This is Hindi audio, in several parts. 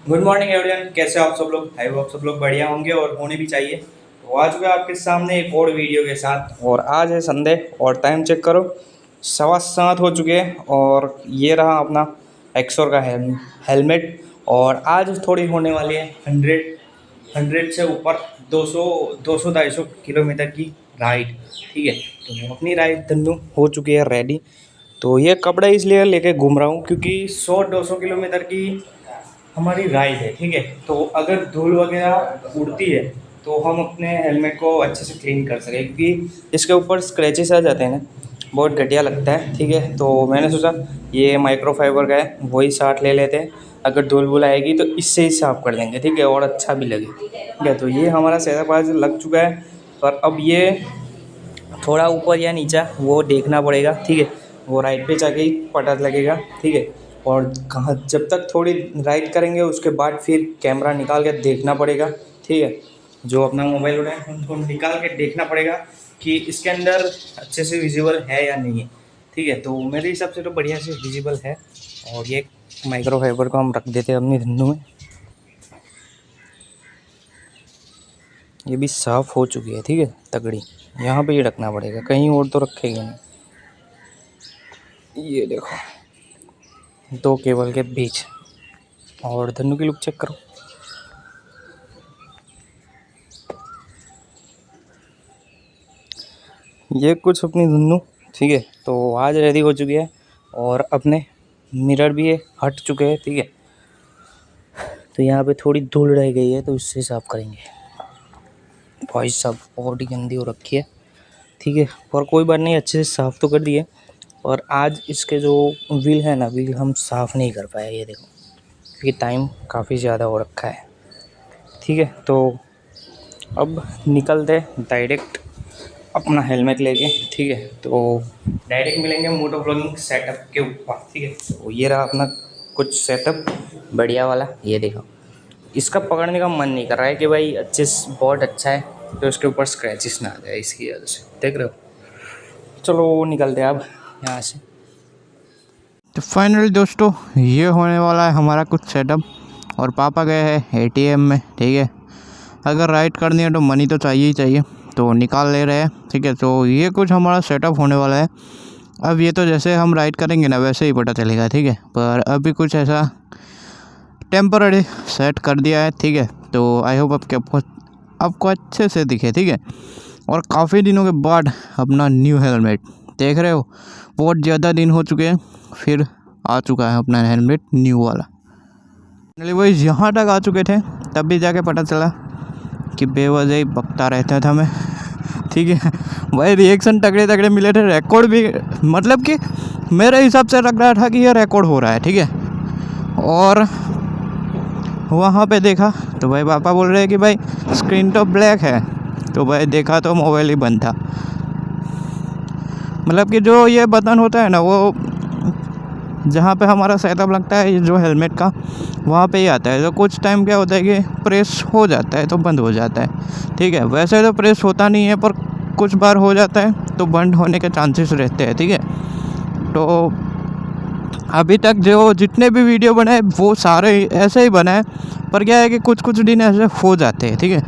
गुड मॉर्निंग एवरीवन, कैसे हो आप सब लोग। आई होप आप सब लोग बढ़िया होंगे और होने भी चाहिए। तो आ चुके हैं आपके सामने एक और वीडियो के साथ, और आज है संडे और टाइम चेक करो 7:15 हो चुके हैं। और ये रहा अपना एक्सोर का हेलमेट। और आज थोड़ी होने वाली है 100 से ऊपर 200 250 किलोमीटर की राइड। ठीक है, तो अपनी राइड धन्नू हो चुकी है रेडी। तो ये कपड़े इसलिए लेके घूम रहा हूँ क्योंकि 100 200 किलोमीटर की हमारी राइड है। ठीक है, तो अगर धूल वगैरह उड़ती है तो हम अपने हेलमेट को अच्छे से क्लीन कर सकें, क्योंकि इसके ऊपर स्क्रैचेस आ जाते हैं ना, बहुत घटिया लगता है। ठीक है, तो मैंने सोचा ये माइक्रोफाइबर का है, वही साथ ले लेते हैं। अगर धूल वूल आएगी तो इससे ही साफ़ कर देंगे। ठीक है, और अच्छा भी लगे। ठीक है, तो ये हमारा सेटअप आज लग चुका है। पर अब ये थोड़ा ऊपर या नीचा वो देखना पड़ेगा। ठीक है, वो राइड पे जाके ही पता लगेगा। ठीक है, और कहाँ जब तक थोड़ी राइड करेंगे उसके बाद फिर कैमरा निकाल के देखना पड़ेगा। ठीक है, जो अपना मोबाइल उठाए उनको निकाल के देखना पड़ेगा कि इसके अंदर अच्छे से विजिबल है या नहीं है। ठीक है, तो मेरे हिसाब से तो बढ़िया से विजिबल है। और ये माइक्रोफाइबर को हम रख देते हैं अपनी धुंधू में। ये भी साफ़ हो चुकी है। ठीक है, तगड़ी यहाँ पे ये रखना पड़ेगा, कहीं और तो रखेंगे नहीं। ये देखो, दो केबल के बीच। और धनु की लुक चेक करो। ये कुछ अपनी धनु। ठीक है, तो आज रेडी हो चुकी है और अपने मिरर भी हट चुके हैं। ठीक है, तो यहाँ पे थोड़ी धूल रह गई है तो इससे साफ़ करेंगे। भाई साहब बहुत ही गंदी हो रखी है। ठीक है, पर कोई बात नहीं, अच्छे से साफ़ तो कर दिए। और आज इसके जो व्हील है ना, व्हील हम साफ़ नहीं कर पाए। ये देखो, क्योंकि टाइम काफ़ी ज़्यादा हो रखा है। ठीक है, तो अब निकलते डायरेक्ट अपना हेलमेट लेके। ठीक है, तो डायरेक्ट मिलेंगे मोटो ब्लॉगिंग सेटअप के ऊपर। ठीक है, तो ये रहा अपना कुछ सेटअप बढ़िया वाला। ये देखो, इसका पकड़ने का मन नहीं कर रहा है कि भाई अच्छे बहुत अच्छा है तो इसके ऊपर स्क्रैचेस ना आ जाए, इसकी वजह से। देख रहे हो, चलो निकलते हैं अब यहाँ से। तो फाइनली दोस्तों ये होने वाला है हमारा कुछ सेटअप। और पापा गए हैं एटीएम में। ठीक है, अगर राइड करनी है तो मनी तो चाहिए ही चाहिए, तो निकाल ले रहे हैं। ठीक है, तो ये कुछ हमारा सेटअप होने वाला है। अब ये तो जैसे हम राइड करेंगे ना वैसे ही पता चलेगा। ठीक है, पर अभी कुछ ऐसा टेम्पररी सेट कर दिया है। ठीक है, तो आई होप आपको अच्छे से दिखे। ठीक है, और काफ़ी दिनों के बाद अपना न्यू हेलमेट देख रहे हो, बहुत ज़्यादा दिन हो चुके हैं, फिर आ चुका है अपना हेलमेट न्यू वाला। वही यहाँ तक आ चुके थे तब भी जाके पता चला कि बेवजह ही बकता रहता था मैं। ठीक है, भाई रिएक्शन तगड़े तगड़े मिले थे, रिकॉर्ड भी, मतलब कि मेरे हिसाब से लग रहा था कि ये रिकॉर्ड हो रहा है। ठीक है, और वहाँ पे देखा तो भाई पापा बोल रहे हैं कि भाई स्क्रीन तो ब्लैक है, तो भाई देखा तो मोबाइल ही बंद था। मतलब कि जो ये बटन होता है ना, वो जहाँ पे हमारा सेटअप लगता है जो हेलमेट का, वहाँ पे ही आता है। तो कुछ टाइम क्या होता है कि प्रेस हो जाता है तो बंद हो जाता है। ठीक है, वैसे तो प्रेस होता नहीं है, पर कुछ बार हो जाता है तो बंद होने के चांसेस रहते हैं। ठीक है, तो अभी तक जो जितने भी वीडियो बनाए वो सारे ऐसे ही बनाए, पर क्या है कि कुछ कुछ दिन ऐसे हो जाते हैं। ठीक है,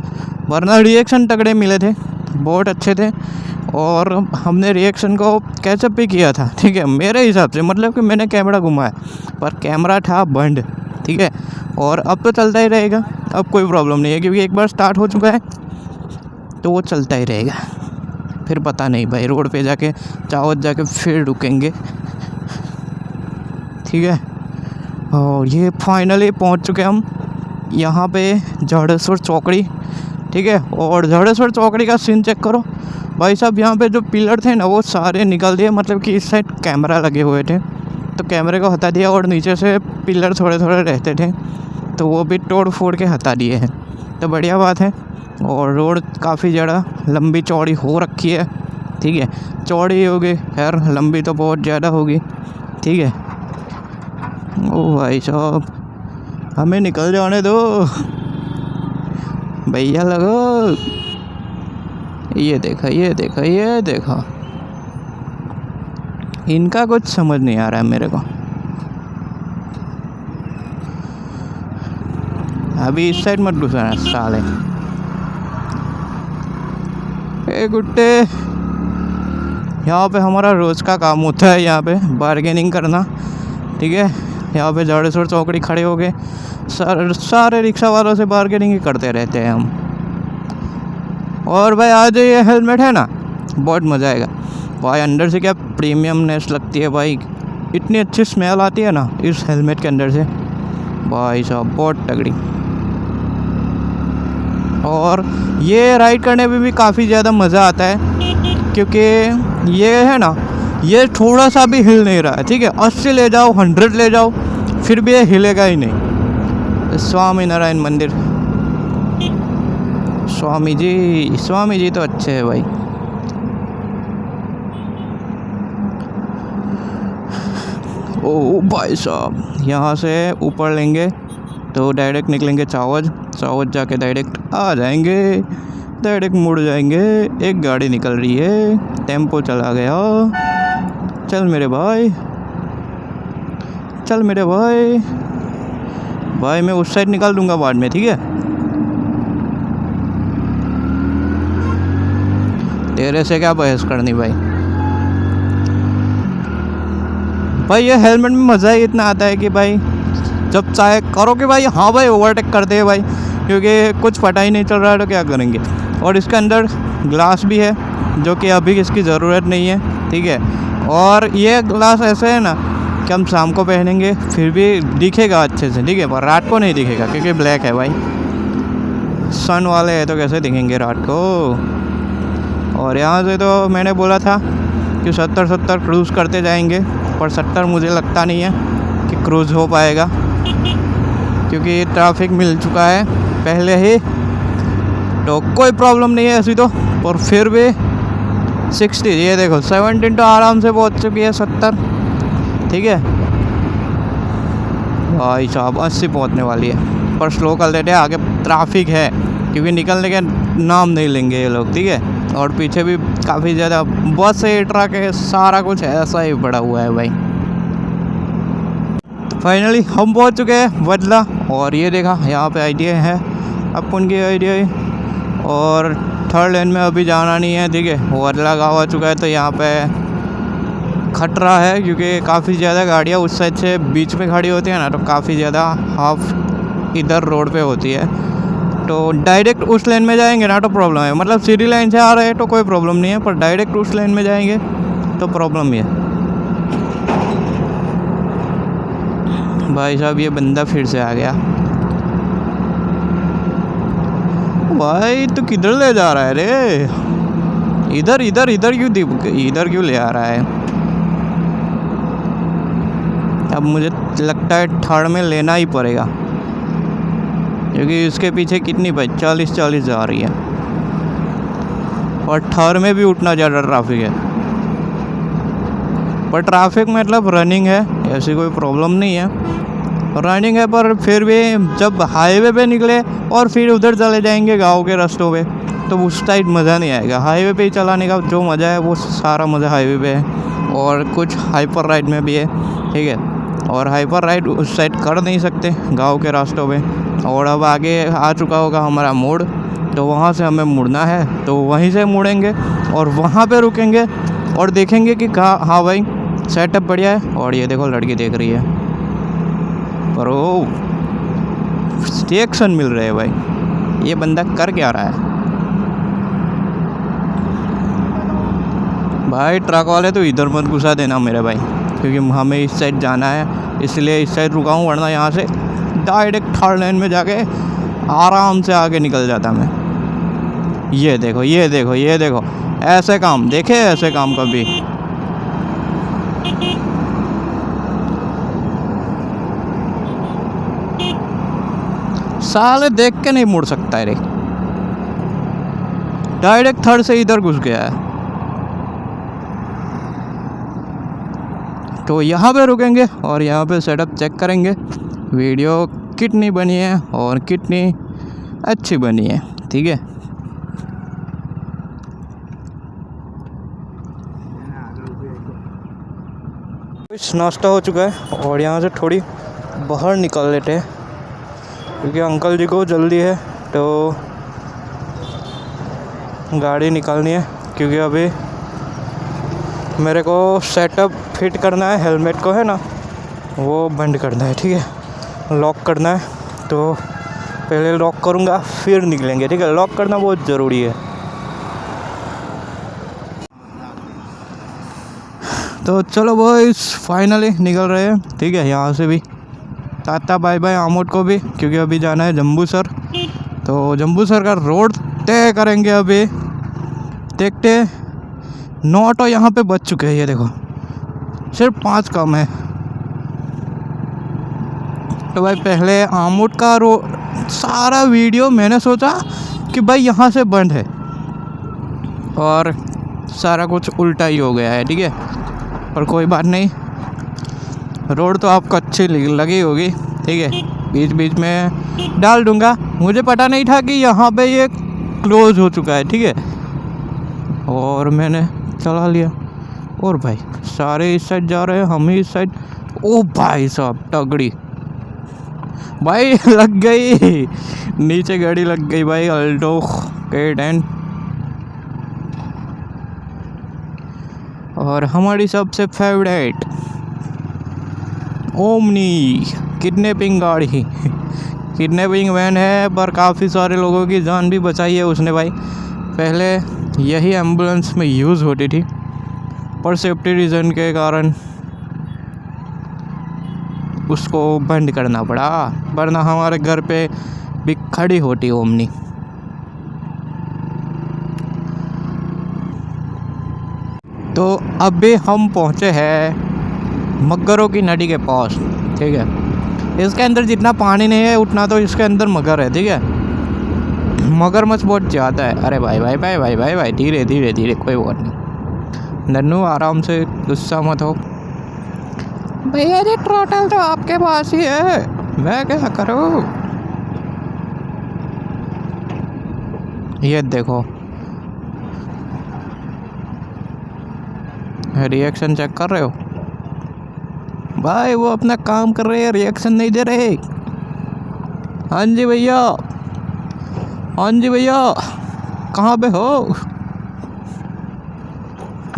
वरना रिएक्शन तगड़े मिले थे, बहुत अच्छे थे। और हमने रिएक्शन को कैचअप भी किया था। ठीक है, मेरे हिसाब से, मतलब कि मैंने कैमरा घुमाया पर कैमरा था बंद। ठीक है, और अब तो चलता ही रहेगा, अब कोई प्रॉब्लम नहीं है, क्योंकि एक बार स्टार्ट हो चुका है तो वो चलता ही रहेगा। फिर पता नहीं भाई रोड पे जाके चावत जाके फिर रुकेंगे। ठीक है, और ये फाइनली पहुंच चुके हम यहाँ पे जड़ेश्वर चौकड़ी। ठीक है, और जड़ेश्वर चौकड़ी का सीन चेक करो भाई साहब। यहाँ पे जो पिलर थे ना वो सारे निकल दिए, मतलब कि इस साइड कैमरा लगे हुए थे तो कैमरे को हटा दिया, और नीचे से पिलर थोड़े थोड़े रहते थे तो वो भी तोड़ फोड़ के हटा दिए हैं, तो बढ़िया बात है। और रोड काफ़ी ज़्यादा लंबी चौड़ी हो रखी है। ठीक है, चौड़ी होगी खैर, लंबी तो बहुत ज़्यादा होगी। ठीक है, ओ भाई साहब हमें निकल जाने दो भैया लगो। ये देखा ये देखा ये देखा, इनका कुछ समझ नहीं आ रहा है मेरे को। अभी इस साइड मत घुसना साले। ए गुट्टे, यहाँ पे हमारा रोज़ का काम होता है, यहाँ पे बार्गेनिंग करना, ठीक है। यहाँ पे जाड़ेश्वर चौकड़ी खड़े हो गए, सारे रिक्शा वालों से बार्गेनिंग ही करते रहते हैं हम। और भाई आज ये हेलमेट है ना, बहुत मज़ा आएगा भाई। अंदर से क्या प्रीमियमनेस लगती है भाई, इतनी अच्छी स्मेल आती है ना इस हेलमेट के अंदर से भाई साहब, बहुत तगड़ी। और ये राइड करने में भी काफ़ी ज़्यादा मज़ा आता है, क्योंकि ये है ना, ये थोड़ा सा भी हिल नहीं रहा है, ठीक है। 80 ले जाओ, 100 ले जाओ, फिर भी ये हिलेगा ही नहीं। स्वामी नारायण मंदिर, स्वामी जी तो अच्छे हैं भाई। ओ भाई साहब, यहाँ से ऊपर लेंगे तो डायरेक्ट निकलेंगे चावज जाके डायरेक्ट आ जाएंगे, डायरेक्ट मुड़ जाएंगे। एक गाड़ी निकल रही है, टेम्पो चला गया। चल मेरे भाई, चल मेरे भाई। भाई मैं उस साइड निकाल दूंगा बाद में, ठीक है। तेरे से क्या बहस करनी भाई। भाई ये हेलमेट में मज़ा ही इतना आता है कि भाई जब चाहे करो कि भाई हाँ भाई ओवरटेक करते हैं भाई, क्योंकि कुछ पता ही नहीं चल रहा है तो क्या करेंगे। और इसके अंदर ग्लास भी है, जो कि अभी इसकी ज़रूरत नहीं है, ठीक है। और ये ग्लास ऐसे है ना कि हम शाम को पहनेंगे फिर भी दिखेगा अच्छे से, ठीक है, पर रात को नहीं दिखेगा क्योंकि ब्लैक है भाई। सन वाले है तो कैसे दिखेंगे रात को। और यहाँ से तो मैंने बोला था कि 70 क्रूज़ करते जाएंगे, पर 70 मुझे लगता नहीं है कि क्रूज़ हो पाएगा, क्योंकि ट्रैफिक मिल चुका है पहले ही। तो कोई प्रॉब्लम नहीं है ऐसी तो, पर फिर भी 60, ये देखो 17 तो आराम से पहुँच चुकी है, 70, ठीक है भाई साहब। 80 पहुँचने वाली है, पर स्लो कर देते हैं, आगे ट्रैफिक है क्योंकि निकलने के नाम नहीं लेंगे ये लोग, ठीक है। और पीछे भी काफ़ी ज़्यादा बस है, ट्रक है, सारा कुछ ऐसा ही पड़ा हुआ है भाई। तो फाइनली हम पहुंच चुके हैं बदला, और ये देखा यहाँ पे आईटीआई है, अपन की आईटीआई। और 3rd लेन में अभी जाना नहीं है, ठीक है। बदला गाँव आ चुका है, तो यहाँ पे खतरा है क्योंकि काफ़ी ज़्यादा गाड़ियाँ उस साइड से बीच में खड़ी होती है ना, तो काफ़ी ज़्यादा हाफ इधर रोड पे होती है। तो डायरेक्ट उस लेन में जाएंगे ना तो प्रॉब्लम है, मतलब सीधी लाइन से आ रहे हैं तो कोई प्रॉब्लम नहीं है, पर डायरेक्ट उस लेन में जाएंगे तो प्रॉब्लम ही है। भाई साहब ये बंदा फिर से आ गया। भाई तू किधर ले जा रहा है रे? इधर इधर इधर क्यों ले आ रहा है? अब मुझे लगता है 3rd में लेना ही पड़ेगा, क्योंकि इसके पीछे कितनी भाई 40 जा रही है, और 3rd में भी उतना ज़्यादा ट्रैफिक है। पर ट्रैफिक मतलब रनिंग है, ऐसी कोई प्रॉब्लम नहीं है, रनिंग है। पर फिर भी जब हाईवे पे निकले और फिर उधर चले जाएंगे गांव के रास्तों पे, तो उस साइड मज़ा नहीं आएगा। हाईवे पे ही चलाने का जो मज़ा है वो सारा मज़ा हाईवे पे है, और कुछ हाइपर राइड में भी है, ठीक है। और हाइपर राइड उस साइड कर नहीं सकते गांव के रास्तों पे। और अब आगे आ चुका होगा हमारा मोड़, तो वहाँ से हमें मुड़ना है, तो वहीं से मुड़ेंगे और वहाँ पे रुकेंगे और देखेंगे कि कहाँ, हाँ भाई सेटअप बढ़िया है। और ये देखो लड़की देख रही है, पर वो रिएक्शन मिल रहे है भाई, ये बंदा कर क्या रहा है भाई। ट्रक वाले तो इधर मत घुसा देना मेरे भाई, क्योंकि हमें इस साइड जाना है, इसलिए इस साइड रुका हूँ, वरना यहाँ से डायरेक्ट 3rd लेन में जाके आराम से आगे निकल जाता मैं। ये देखो ये देखो ये देखो, ऐसे काम देखे, ऐसे काम कभी। साले देख के नहीं मुड़ सकता है रे, डायरेक्ट 3rd से इधर घुस गया है। तो यहाँ पे रुकेंगे और यहाँ पे सेटअप चेक करेंगे, वीडियो कितनी बनी है और कितनी अच्छी बनी है, ठीक है। कुछ नाश्ता हो चुका है और यहाँ से थोड़ी बाहर निकल लेते हैं, क्योंकि अंकल जी को जल्दी है तो गाड़ी निकालनी है। क्योंकि अभी मेरे को सेटअप फिट करना है, हेलमेट को है ना वो बंद करना है, ठीक है, लॉक करना है। तो पहले लॉक करूँगा फिर निकलेंगे, ठीक है। लॉक करना बहुत ज़रूरी है। तो चलो बॉयस फाइनली निकल रहे हैं, ठीक है। यहाँ से भी टाटा बाय बाय आमोद को भी, क्योंकि अभी जाना है जम्बूसर। तो जम्बूसर का रोड तय करेंगे अभी। देखते हैं 9 ऑटो यहाँ पे बच चुके हैं, ये देखो सिर्फ 5 कम है। तो भाई पहले आमोद का सारा वीडियो मैंने सोचा कि भाई यहाँ से बंद है और सारा कुछ उल्टा ही हो गया है, ठीक है। पर कोई बात नहीं, रोड तो आपको अच्छी लगी होगी, ठीक है। बीच बीच में डाल दूंगा। मुझे पता नहीं था कि यहाँ पे ये क्लोज हो चुका है, ठीक है, और मैंने चला लिया। और भाई सारे इस साइड जा रहे हैं, हम ही इस साइड। ओ भाई साहब तगड़ी भाई लग गई, नीचे गाड़ी लग गई भाई, अल्टो K10। और हमारी सबसे फेवरेट ओमनी किडनैपिंग गाड़ी किडनैपिंग वैन है, पर काफ़ी सारे लोगों की जान भी बचाई है उसने भाई। पहले यही एम्बुलेंस में यूज़ होती थी, पर सेफ्टी रीज़न के कारण उसको बंद करना पड़ा, वरना हमारे घर पे भी खड़ी होती ओमनी। तो अभी हम पहुँचे हैं मगरों की नदी के पास, ठीक है। इसके अंदर जितना पानी नहीं है उतना तो इसके अंदर मगर है, ठीक है। मगरमच्छ बहुत ज़्यादा है। अरे भाई भाई भाई भाई भाई भाई धीरे धीरे धीरे, कोई बात नहीं नन्नू, आराम से, गुस्सा मत हो। भैया जी ट्रोटल तो आपके पास ही है, मैं क्या करूँ। ये देखो रिएक्शन चेक कर रहे हो भाई, वो अपना काम कर रहे हैं, रिएक्शन नहीं दे रहे। हाँ जी भैया, हाँ जी भैया, कहाँ पे हो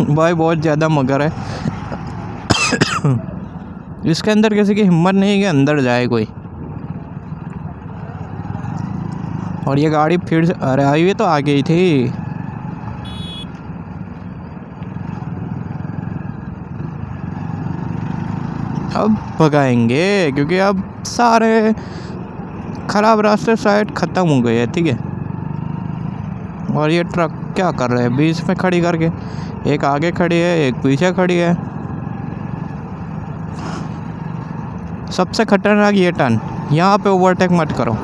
भाई। बहुत ज़्यादा मगर है इसके अंदर किसी की हिम्मत नहीं है कि अंदर जाए कोई। और ये गाड़ी फिर से, अरे हाईवे तो आ गई थी। अब भगाएंगे क्योंकि अब सारे ख़राब रास्ते शायद ख़त्म हो गए हैं, ठीक है। और ये ट्रक क्या कर रहे हैं बीच में खड़ी करके, एक आगे खड़ी है एक पीछे खड़ी है। सबसे खतरनाक ये टर्न, यहाँ पे ओवरटेक मत करो,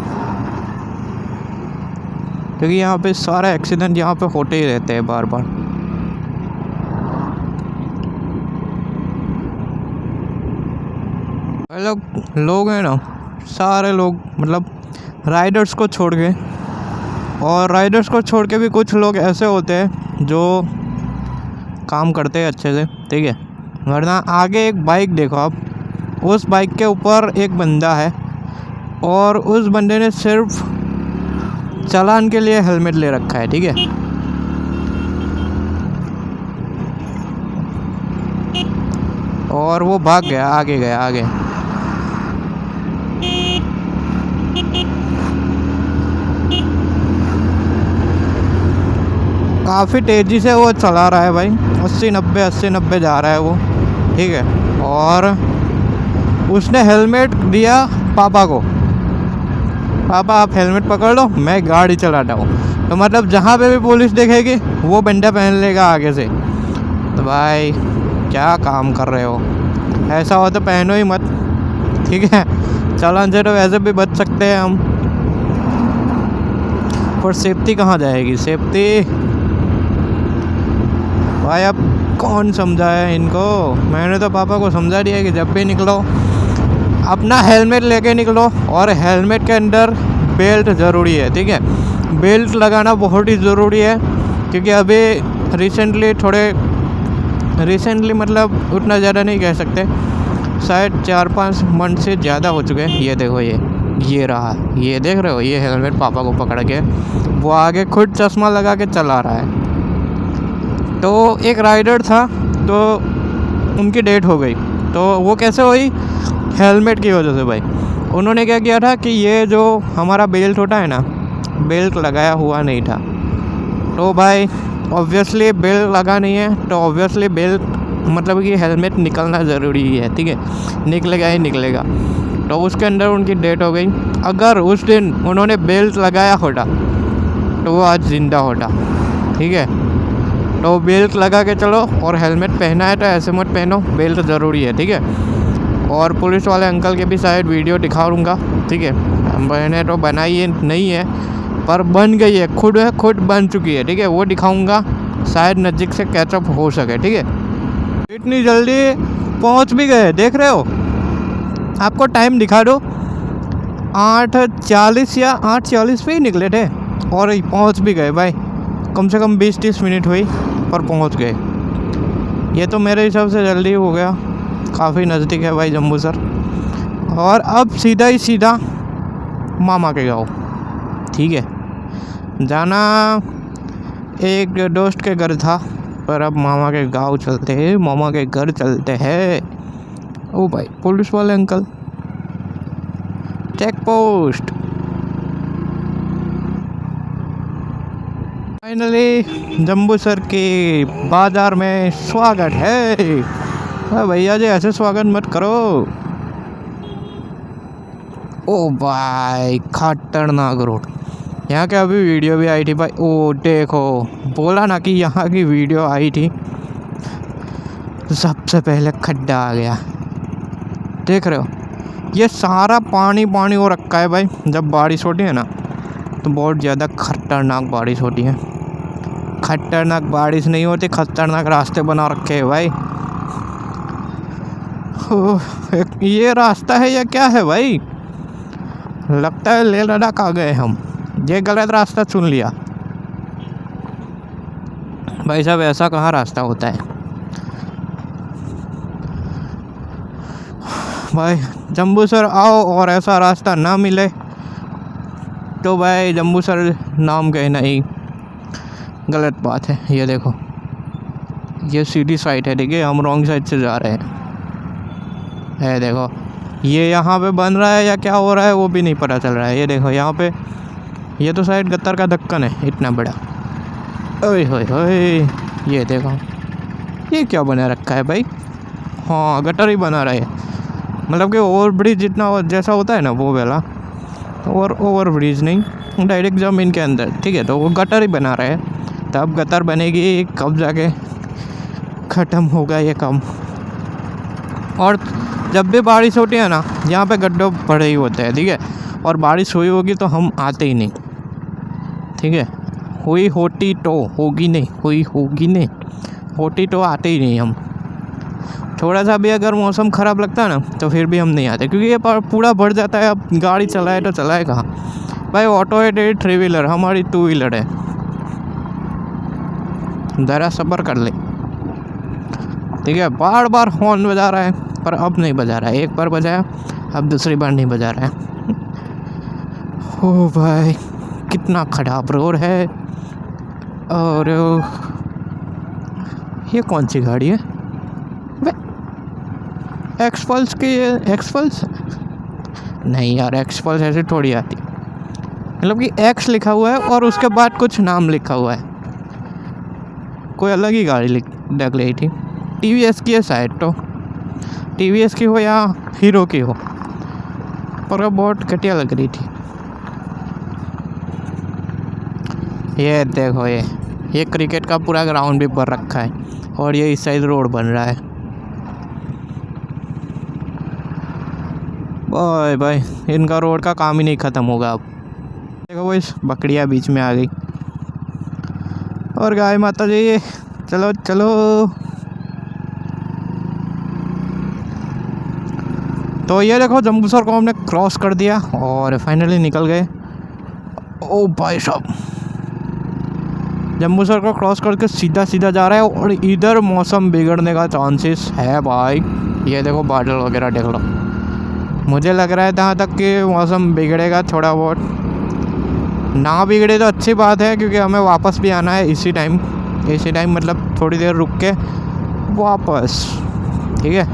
क्योंकि यहाँ पे सारे एक्सीडेंट यहाँ पे होते ही रहते हैं बार बार। लोग हैं ना, सारे लोग मतलब राइडर्स को छोड़ के, और राइडर्स को छोड़ के भी कुछ लोग ऐसे होते हैं जो काम करते हैं अच्छे से, ठीक है। वरना आगे एक बाइक देखो आप, उस बाइक के ऊपर एक बंदा है और उस बंदे ने सिर्फ चालान के लिए हेलमेट ले रखा है, ठीक है। और वो भाग गया, आगे गया आगे। काफ़ी तेज़ी से वो चला रहा है भाई, 80-90 जा रहा है वो, ठीक है। और उसने हेलमेट दिया पापा को, पापा आप हेलमेट पकड़ लो मैं गाड़ी चलाता हूँ। तो मतलब जहाँ पे भी पुलिस देखेगी वो बंदा पहन लेगा आगे से। तो भाई क्या काम कर रहे हो, ऐसा हो तो पहनो ही मत, ठीक है। चालान से तो वैसे भी बच सकते हैं हम, पर सेफ्टी कहाँ जाएगी सेफ्टी भाई। अब कौन समझाया इनको, मैंने तो पापा को समझा दिया कि जब भी निकलो अपना हेलमेट लेके निकलो, और हेलमेट के अंदर बेल्ट ज़रूरी है, ठीक है। बेल्ट लगाना बहुत ही ज़रूरी है, क्योंकि अभी रिसेंटली मतलब उतना ज़्यादा नहीं कह सकते, शायद 4-5 मंथ से ज़्यादा हो चुके हैं। ये देखो ये ये रहा, ये देख रहे हो, ये हेलमेट पापा को पकड़ के वो आगे खुद चश्मा लगा के चला रहा है। तो एक राइडर था, तो उनकी डेथ हो गई। तो वो कैसे हुई? हेलमेट की वजह से भाई। उन्होंने क्या किया था कि ये जो हमारा बेल्ट होता है ना, बेल्ट लगाया हुआ नहीं था। तो भाई ऑब्वियसली बेल्ट लगा नहीं है, तो ऑब्वियसली बेल्ट मतलब कि हेलमेट निकलना ज़रूरी है, ठीक है, निकलेगा ही निकलेगा। तो उसके अंदर उनकी डेथ हो गई। अगर उस दिन उन्होंने बेल्ट लगाया होता तो वो आज ज़िंदा होता, ठीक है। तो बेल्ट लगा के चलो, और हेलमेट पहना है तो ऐसे मत पहनो, बेल्ट ज़रूरी है, ठीक है। और पुलिस वाले अंकल के भी शायद वीडियो दिखाऊंगा, ठीक है। मैंने तो बनाई है नहीं है, पर बन गई है, खुद बन चुकी है, ठीक है। वो दिखाऊंगा, शायद नज़दीक से कैचअप हो सके, ठीक है। इतनी जल्दी पहुंच भी गए, देख रहे हो, आपको टाइम दिखा दो, 8:40 या 8:40 पे ही निकले थे और पहुंच भी गए भाई। कम से कम 20-30 मिनट हुई पर पहुंच गए। ये तो मेरे हिसाब से जल्दी हो गया, काफ़ी नज़दीक है भाई जम्बूसर। और अब सीधा ही सीधा मामा के गाँव, ठीक है। जाना एक दोस्त के घर था, पर अब मामा के गांव चलते हैं, मामा के घर चलते हैं। ओ भाई पुलिस वाले uncle, check post. Finally Jambusar के बाजार में स्वागत है। भैया जी ऐसे स्वागत मत करो। ओ भाई खतरनाक रोड, यहाँ के अभी वीडियो भी आई थी भाई। ओ देखो, बोला ना कि यहाँ की वीडियो आई थी। सबसे पहले खड्डा आ गया, देख रहे हो, ये सारा पानी पानी हो रखा है भाई। जब बारिश होती है ना तो बहुत ज़्यादा खतरनाक बारिश होती है। खतरनाक बारिश नहीं होती, खतरनाक रास्ते बना रखे हैं भाई। ये रास्ता है या क्या है भाई? लगता है लेह लद्दाख आ गए हम। ये गलत रास्ता चुन लिया भाई साहब, ऐसा कहाँ रास्ता होता है भाई। जम्बूसर आओ और ऐसा रास्ता ना मिले तो भाई जम्बूसर नाम कहना ही गलत बात है। ये देखो, ये सीधी साइड है, देखिए हम रॉन्ग साइड से जा रहे हैं। देखो ये यहाँ पे बन रहा है या क्या हो रहा है वो भी नहीं पता चल रहा है। ये देखो यहाँ पे, ये तो शायद गत्तर का ढक्कन है इतना बड़ा। ओए होए होए, ये देखो ये क्या बना रखा है भाई। हाँ गटर ही बना रहा है, मतलब कि ओवर ब्रिज जितना जैसा होता है ना वो वाला, और ओवर ब्रिज नहीं, डायरेक्ट ज़मीन के अंदर, ठीक है। तो वो गटर ही बना रहा है, तब गटर बनेगी कब जाके ख़त्म होगा ये काम। और जब भी बारिश होती है ना, यहाँ पे गड्ढे बड़े ही होते हैं, ठीक है। और बारिश हुई होगी तो हम आते ही नहीं, ठीक है। हुई होती तो होगी नहीं, हुई होगी नहीं, होती तो आते ही नहीं हम। थोड़ा सा भी अगर मौसम ख़राब लगता है ना तो फिर भी हम नहीं आते, क्योंकि ये पूरा भर जाता है। अब गाड़ी चलाए तो चलाए कहाँ भाई, ऑटो है, 3 व्हीलर, हमारी 2 व्हीलर है। ज़रा सब्र कर ले, ठीक है। बार बार हॉर्न बजा रहा है, पर अब नहीं बजा रहा है। एक बार बजाया, अब दूसरी बार नहीं बजा रहा है। ओ भाई कितना खराब रोड है। और ये कौन सी गाड़ी है? एक्सपल्स की, एक्सपल्स नहीं यार, एक्सपल्स ऐसे थोड़ी आती, मतलब कि एक्स लिखा हुआ है और उसके बाद कुछ नाम लिखा हुआ है। कोई अलग ही गाड़ी लग रही थी। TVS की है शायद, तो TVS की हो या हीरो की हो, पर वो बहुत घटिया लग रही थी। ये देखो, ये क्रिकेट का पूरा ग्राउंड भी भर रखा है, और ये इस साइड रोड बन रहा है। ओए भाई इनका रोड का काम ही नहीं ख़त्म होगा अब। देखो वो इस बकरियाँ बीच में आ गई, और गाय माता जी चलो चलो। तो ये देखो जम्बूसर को हमने क्रॉस कर दिया और फाइनली निकल गए। ओ भाई साहब, जम्बूसर को क्रॉस करके सीधा सीधा जा रहा है, और इधर मौसम बिगड़ने का चांसेस है भाई। ये देखो बादल वगैरह देख लो, मुझे लग रहा है जहाँ तक कि मौसम बिगड़ेगा थोड़ा बहुत, ना बिगड़े तो अच्छी बात है, क्योंकि हमें वापस भी आना है इसी टाइम मतलब थोड़ी देर रुक के वापस, ठीक है।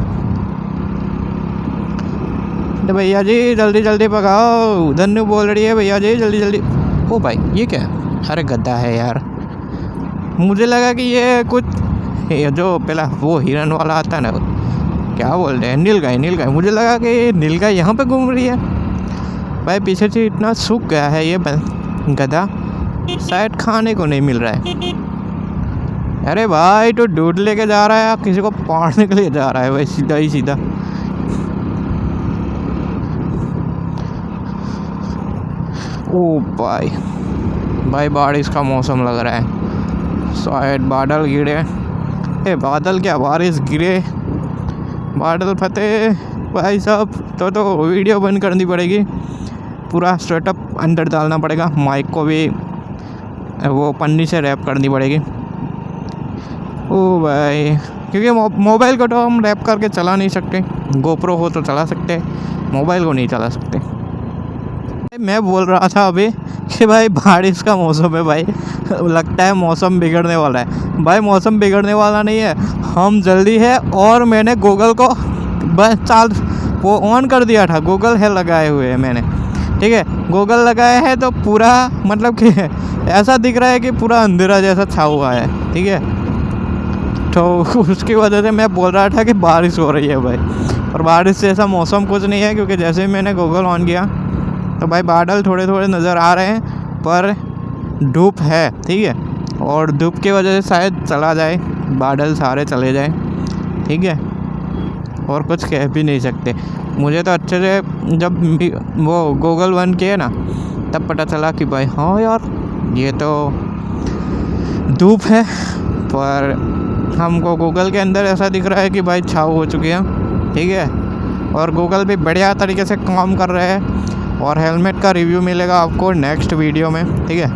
तो भैया जी जल्दी जल्दी पकाओ, धन्नू बोल रही है भैया जी जल्दी जल्दी। ओ भाई ये क्या है? अरे गद्दा है यार, मुझे लगा कि ये कुछ ये जो पहला वो हिरन वाला आता है ना, क्या बोलते हैं, नीलगाय, मुझे लगा कि नीलगाय यहाँ पे घूम रही है। भाई पीछे से इतना सूख गया है ये गधा, शायद खाने को नहीं मिल रहा है। अरे भाई तो दूध लेके जा रहा है, किसी को पाड़ने के लिए जा रहा है भाई, सीधा ही सीधा। ओ भाई बारिश का मौसम लग रहा है, शायद बादल गिरे। बादल क्या, बारिश गिरे, बादल फतेह भाई साहब। तो वीडियो बंद करनी पड़ेगी, पूरा सेटअप अंदर डालना पड़ेगा, माइक को भी वो पन्नी से रैप करनी पड़ेगी। ओ भाई क्योंकि मोबाइल को तो हम रैप करके चला नहीं सकते, गोप्रो हो तो चला सकते, मोबाइल को नहीं चला सकते। मैं बोल रहा था अभी कि भाई बारिश का मौसम है भाई, लगता है मौसम बिगड़ने वाला है। भाई मौसम बिगड़ने वाला नहीं है, हम जल्दी है। और मैंने गूगल को बस वो ऑन कर दिया था, गूगल है लगाए हुए है मैंने, ठीक है। गूगल लगाया है तो पूरा मतलब कि ऐसा दिख रहा है कि पूरा अंधेरा जैसा छा हुआ है, ठीक है। तो उसकी वजह से मैं बोल रहा था कि बारिश हो रही है भाई, और बारिश से ऐसा मौसम कुछ नहीं है, क्योंकि जैसे ही मैंने गूगल ऑन किया तो भाई बादल थोड़े थोड़े नज़र आ रहे हैं, पर धूप है, ठीक है। और धूप की वजह से शायद चला जाए, बादल सारे चले जाए, ठीक है। और कुछ कह भी नहीं सकते। मुझे तो अच्छे से जब वो गूगल बंद किए ना, तब पता चला कि भाई हाँ यार ये तो धूप है, पर हमको गूगल के अंदर ऐसा दिख रहा है कि भाई छाव हो चुकी है, ठीक है। और गूगल भी बढ़िया तरीके से काम कर रहे हैं। और हेलमेट का रिव्यू मिलेगा आपको नेक्स्ट वीडियो में, ठीक है।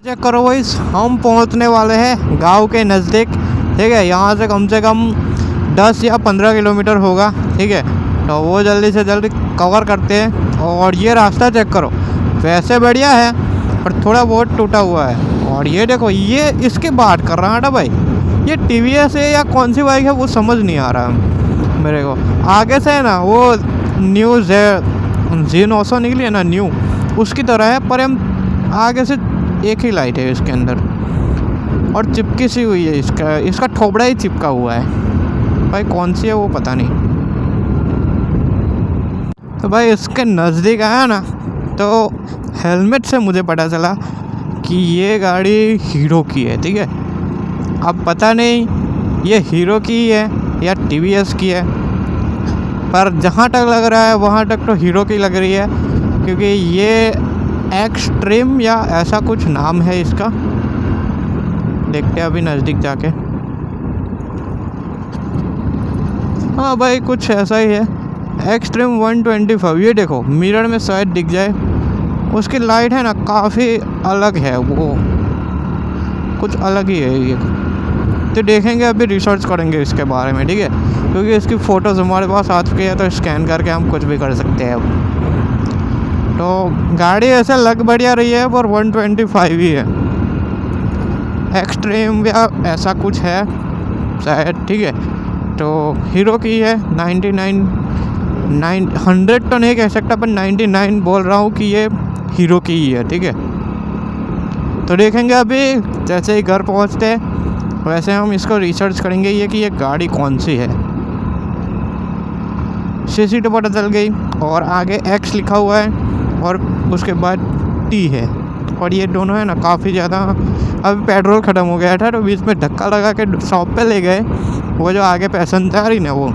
चेक करो भाई, हम पहुंचने वाले हैं गांव के नज़दीक, ठीक है। यहाँ से कम 10 या 15 किलोमीटर होगा, ठीक है। तो वो जल्दी से जल्दी कवर करते हैं। और ये रास्ता चेक करो, वैसे बढ़िया है पर थोड़ा बहुत टूटा हुआ है। और ये देखो, ये इसकी बात कर रहा था भाई, ये टीवीएस है या कौन सी बाइक है वो समझ नहीं आ रहा मेरे को। आगे से है ना वो न्यूज़ है Z900 निकली है ना न्यू, उसकी तरह है, पर हम आगे से एक ही लाइट है इसके अंदर, और चिपकी सी हुई है, इसका ठोबड़ा ही चिपका हुआ है भाई। कौन सी है वो पता नहीं। तो भाई इसके नज़दीक आया ना, तो हेलमेट से मुझे पता चला कि ये गाड़ी हीरो की है, ठीक है। अब पता नहीं ये हीरो की है या TVS की है, पर जहाँ तक लग रहा है वहाँ तक तो हीरो की लग रही है, क्योंकि ये एक्सट्रीम या ऐसा कुछ नाम है इसका। देखते हैं अभी नज़दीक जाके। हाँ भाई कुछ ऐसा ही है, एक्सट्रीम 125। ये देखो मिरर में शायद दिख जाए, उसकी लाइट है ना काफ़ी अलग है, वो कुछ अलग ही है ये। तो देखेंगे, अभी रिसर्च करेंगे इसके बारे में, ठीक है। क्योंकि इसकी फ़ोटोज़ हमारे पास आ चुकी है, तो स्कैन करके हम कुछ भी कर सकते हैं अब। तो गाड़ी ऐसे लग बढ़िया रही है, पर 125 ही है, एक्सट्रीम या ऐसा कुछ है शायद, ठीक है। तो हीरो की है 99, 100 तो नहीं कह सकता, पर 99 बोल रहा हूँ कि ये हीरो की ही है, ठीक है। तो देखेंगे अभी, जैसे ही घर पहुँचते हैं वैसे हम इसको रिसर्च करेंगे ये कि ये गाड़ी कौन सी है। CC तो पता चल गई, और आगे X लिखा हुआ है, और उसके बाद T है। और ये दोनों है ना काफ़ी ज़्यादा, अभी पेट्रोल ख़त्म हो गया था तो बीच में धक्का लगा के शॉप पे ले गए, वो जो आगे पैसेंजर ही ना वो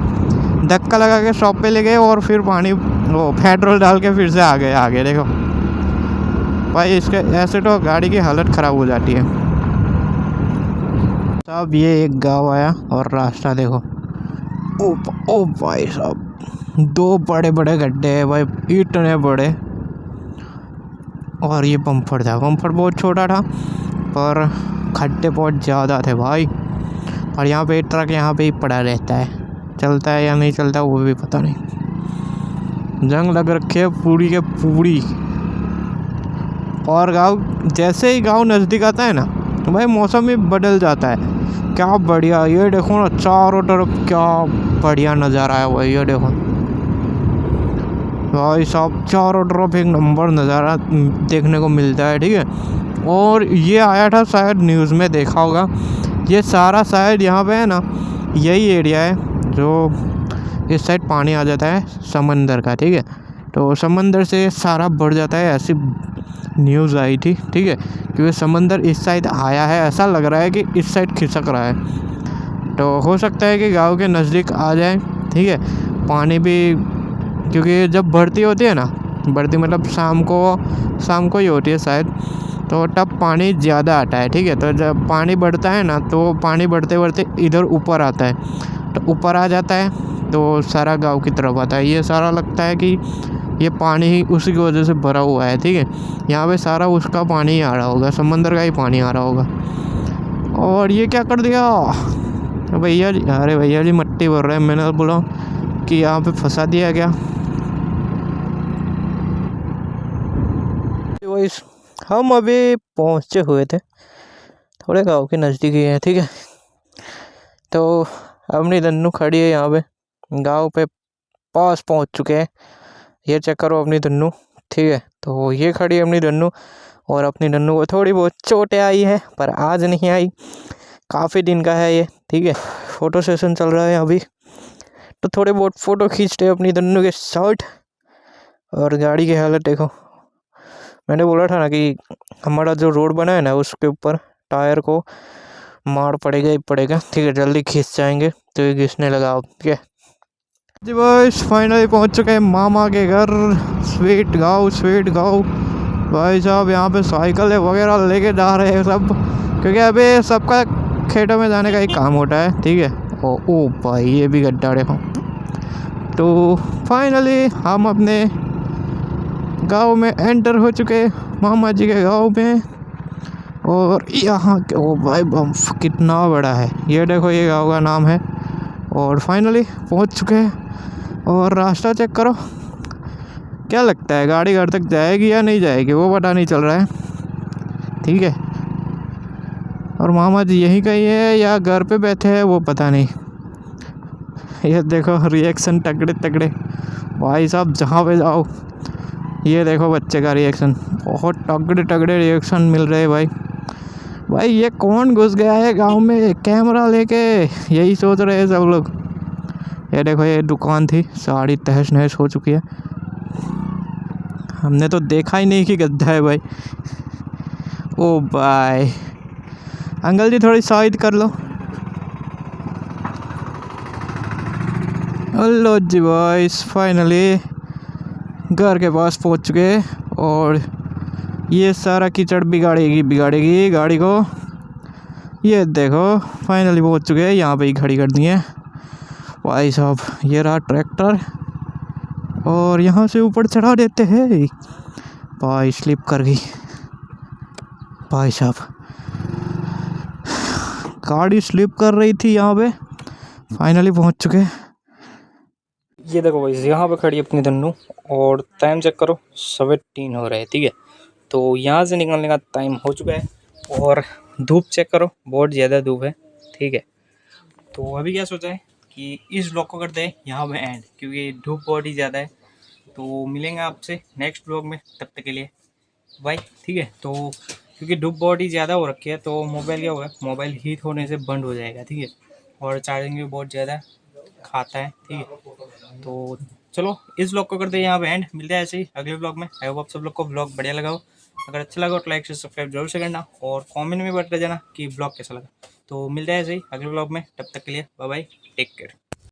धक्का लगा के शॉप पे ले गए, और फिर पानी वो पेट्रोल डाल के फिर से आ गए आगे। देखो भाई इसके ऐसे तो गाड़ी की हालत ख़राब हो जाती है। साहब ये एक गांव आया, और रास्ता देखो, ओ भाई साहब 2 बड़े बड़े गड्ढे हैं भाई, इतने बड़े। और ये बम्फर था, बम्फर बहुत छोटा था, पर खड्डे बहुत ज़्यादा थे भाई। और यहाँ पे ट्रक यहाँ पे ही पड़ा रहता है, चलता है या नहीं चलता वो भी पता नहीं। जंग लग रखी है पूरी के पूरी। और गाँव जैसे ही गाँव नज़दीक आता है ना तो भाई मौसम ही बदल जाता है। क्या बढ़िया, ये देखो ना चारों तरफ क्या बढ़िया नज़ारा है भाई। ये देखो भाई साहब चारों तरफ एक नंबर नज़ारा देखने को मिलता है, ठीक है। और ये आया था शायद न्यूज़ में, देखा होगा। ये सारा शायद यहाँ पे है ना यही एरिया है जो इस साइड पानी आ जाता है समंदर का, ठीक है। तो समंदर से सारा बढ़ जाता है, ऐसी न्यूज़ आई थी, ठीक है। क्योंकि समंदर इस साइड आया है, ऐसा लग रहा है कि इस साइड खिसक रहा है। तो हो सकता है कि गांव के नज़दीक आ जाए, ठीक है। पानी भी क्योंकि जब बढ़ती होती है ना, बढ़ती मतलब शाम को ही होती है शायद, तो तब पानी ज़्यादा आता है, ठीक है। तो जब पानी बढ़ता है ना तो पानी बढ़ते बढ़ते इधर ऊपर आता है, तो ऊपर आ जाता है तो सारा गांव की तरफ आता है। ये सारा लगता है कि ये पानी ही उसी की वजह से भरा हुआ है, ठीक है। यहाँ पे सारा उसका पानी ही आ रहा होगा, समंदर का ही पानी आ रहा होगा। और ये क्या कर दिया भैया जी, अरे भैया जी मट्टी भर रहे हैं। मैंने बोला कि यहाँ पे फंसा दिया क्या। वही हम अभी पहुँचे हुए थे, थोड़े गांव के नज़दीक ही है, ठीक है। तो अपनी दन्नू खड़ी है यहाँ पे, गांव पे पास पहुँच चुके हैं। ये चेक करो अपनी दन्नू, ठीक है। तो ये खड़ी है अपनी दन्नू, और अपनी दन्नू को थोड़ी बहुत चोटें आई है पर आज नहीं आई, काफ़ी दिन का है ये, ठीक है। फ़ोटो सेशन चल रहा है अभी, तो थोड़े बहुत फ़ोटो खींचते हैं अपनी दन्नू के साथ। और गाड़ी की हालत देखो, मैंने बोला था ना कि हमारा जो रोड बना है ना उसके ऊपर टायर को मार पड़ेगा ही पड़ेगा, ठीक है। जल्दी खींच जाएंगे तो ये घिसने लगा, ठीक है जी। बस फाइनली पहुंच चुके हैं मामा के घर, स्वीट गाँव। भाई साहब यहाँ पे साइकिल वगैरह लेके जा रहे हैं सब, क्योंकि अभी सबका खेतों में जाने का ही काम होता है, ठीक है। ओ भाई ये भी गड्ढा देखो। तो फाइनली हम अपने गांव में एंटर हो चुके, मामा जी के गांव में। और यहाँ ओ भाई कितना बड़ा है, ये देखो ये गांव का नाम है। और फाइनली पहुंच चुके हैं, और रास्ता चेक करो। क्या लगता है गाड़ी घर तक जाएगी या नहीं जाएगी वो पता नहीं चल रहा है, ठीक है। और मामा जी यहीं कहीं है या घर पे बैठे हैं वो पता नहीं। ये देखो रिएक्शन तगड़े तगड़े भाई साहब, जहाँ पे जाओ ये देखो बच्चे का रिएक्शन, बहुत तगड़े तगड़े रिएक्शन मिल रहे हैं भाई। ये कौन घुस गया है गांव में कैमरा लेके, यही सोच रहे हैं सब लोग। ये देखो ये दुकान थी सारी तहस नहस हो चुकी है, हमने तो देखा ही नहीं कि गड्ढा है भाई। ओ भाई अंकल जी थोड़ी साइड कर लो। हेलो जी भाई, फाइनली घर के पास पहुंच चुके, और ये सारा कीचड़ बिगाड़ेगी गाड़ी को। ये देखो फाइनली पहुंच चुके हैं, यहाँ पे ही खड़ी कर दी है भाई साहब। ये रहा ट्रैक्टर, और यहाँ से ऊपर चढ़ा देते हैं। भाई स्लिप कर गई भाई साहब, गाड़ी स्लिप कर रही थी यहाँ पे। फाइनली पहुँच चुके। ये देखो भाई यहाँ पे खड़ी अपनी दन्नू, और टाइम चेक करो 3:15 हो रहे हैं, ठीक है। तो यहाँ से निकलने का टाइम हो चुका है, और धूप चेक करो बहुत ज़्यादा धूप है, ठीक है। तो अभी क्या सोचा है कि इस ब्लॉग को करते हैं यहाँ पे एंड, क्योंकि धूप बहुत ही ज़्यादा है। तो मिलेंगे आपसे नेक्स्ट ब्लॉग में, तब तक के लिए बाय, ठीक है। तो क्योंकि धूप बहुत ही ज़्यादा हो रखी है तो मोबाइल क्या होगा, मोबाइल हीट होने से बंद हो जाएगा, ठीक है। और चार्जिंग भी बहुत ज़्यादा खाता है, ठीक है। तो चलो इस ब्लॉग को करते हैं यहाँ पे एंड, मिलते हैं ऐसे ही अगले ब्लॉग में। आई होप आप सब लोग को ब्लॉग बढ़िया लगा हो, अगर अच्छा लगा तो लाइक से सब्सक्राइब जरूर से करना, और कमेंट में बता जाना कि ब्लॉग कैसा लगा। तो मिलते हैं ऐसे ही अगले ब्लॉग में, तब तक के लिए बाय बाय, टेक केयर।